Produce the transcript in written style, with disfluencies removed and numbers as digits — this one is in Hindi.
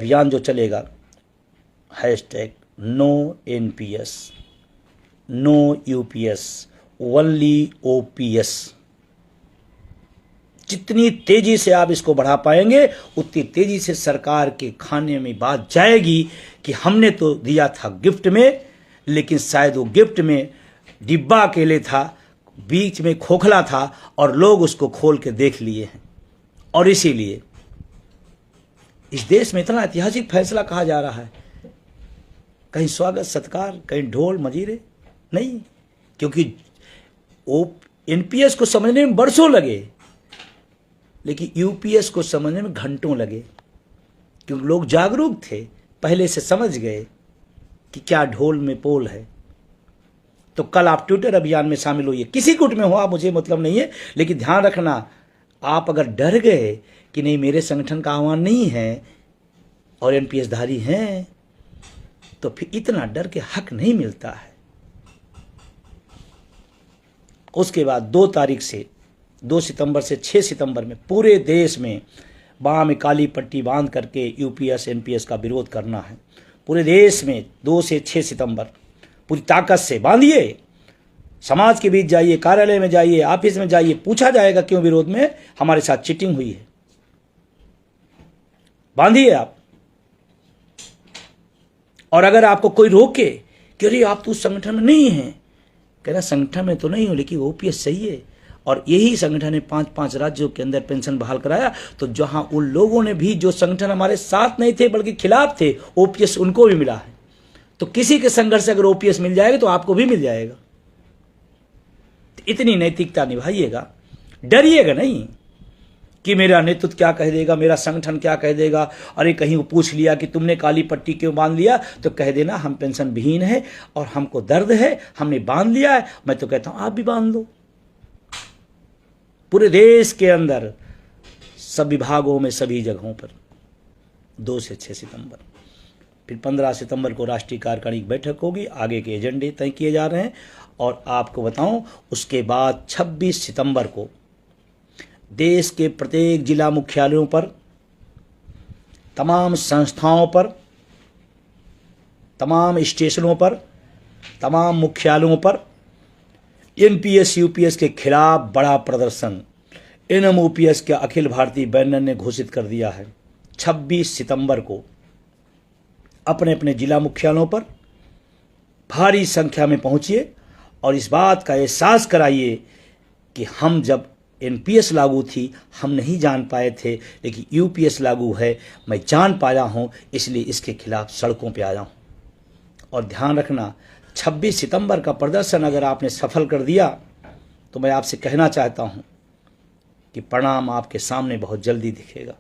अभियान जो चलेगा, hashtag no NPS, no UPS, only OPS, जितनी तेजी से आप इसको बढ़ा पाएंगे उतनी तेजी से सरकार के खाने में बात जाएगी कि हमने तो दिया था गिफ्ट में, लेकिन शायद वो गिफ्ट में डिब्बा अकेले था, बीच में खोखला था और लोग उसको खोल के देख लिए हैं। और इसीलिए इस देश में इतना ऐतिहासिक फैसला कहा जा रहा है, कहीं स्वागत सत्कार, कहीं ढोल मजीरे नहीं, क्योंकि वो NPS को समझने में बरसों लगे, लेकिन UPS को समझने में घंटों लगे, क्योंकि लोग जागरूक थे, पहले से समझ गए कि क्या ढोल में पोल है। तो कल आप ट्विटर अभियान में शामिल होइए, किसी गुट में हो आप, मुझे मतलब नहीं है, लेकिन ध्यान रखना, आप अगर डर गए कि नहीं मेरे संगठन का आह्वान नहीं है और NPS धारी हैं, तो फिर इतना डर के हक नहीं मिलता है। उसके बाद 2 तारीख से 2 सितंबर से 6 सितंबर में पूरे देश में बाह में काली पट्टी बांध करके UPS NPS का विरोध करना है। पूरे देश में 2 से 6 सितंबर पूरी ताकत से बांधिए, समाज के बीच जाइए, कार्यालय में जाइए, ऑफिस में जाइए, पूछा जाएगा क्यों विरोध में, हमारे साथ चीटिंग हुई है, बांधिए आप। और अगर आपको कोई रोके कि अरे आप तो उस संगठन में नहीं हैं, कहना संगठन में तो नहीं हो लेकिन OPS सही है, और यही संगठन ने 5-5 राज्यों के अंदर पेंशन बहाल कराया, तो जहां उन लोगों ने भी जो संगठन हमारे साथ नहीं थे बल्कि खिलाफ थे, OPS उनको भी मिला है। तो किसी के संघर्ष से अगर OPS मिल जाएगा तो आपको भी मिल जाएगा। तो इतनी नैतिकता निभाइएगा, डरिएगा नहीं कि मेरा नेतृत्व क्या कह देगा, मेरा संगठन क्या कह देगा। अरे कहीं वो पूछ लिया कि तुमने काली पट्टी क्यों बांध लिया, तो कह देना हम पेंशन विहीन है और हमको दर्द है, हमने बांध लिया है। मैं तो कहता हूं आप भी बांध लो। पूरे देश के अंदर सब विभागों में सभी जगहों पर 2 से 6 सितंबर, फिर 15 सितंबर को राष्ट्रीय कार्यकारिणी की बैठक होगी, आगे के एजेंडे तय किए जा रहे हैं। और आपको बताऊं, उसके बाद 26 सितंबर को देश के प्रत्येक जिला मुख्यालयों पर, तमाम संस्थाओं पर, तमाम स्टेशनों पर, तमाम मुख्यालयों पर NPS UPS के खिलाफ बड़ा प्रदर्शन NMOPS के अखिल भारतीय बैनर ने घोषित कर दिया है। 26 सितंबर को अपने अपने जिला मुख्यालयों पर भारी संख्या में पहुंचिए और इस बात का एहसास कराइए कि हम जब NPS लागू थी हम नहीं जान पाए थे, लेकिन UPS लागू है, मैं जान पाया हूं, इसलिए इसके खिलाफ सड़कों पे आया हूं। और ध्यान रखना, 26 सितंबर का प्रदर्शन अगर आपने सफल कर दिया तो मैं आपसे कहना चाहता हूं कि परिणाम आपके सामने बहुत जल्दी दिखेगा।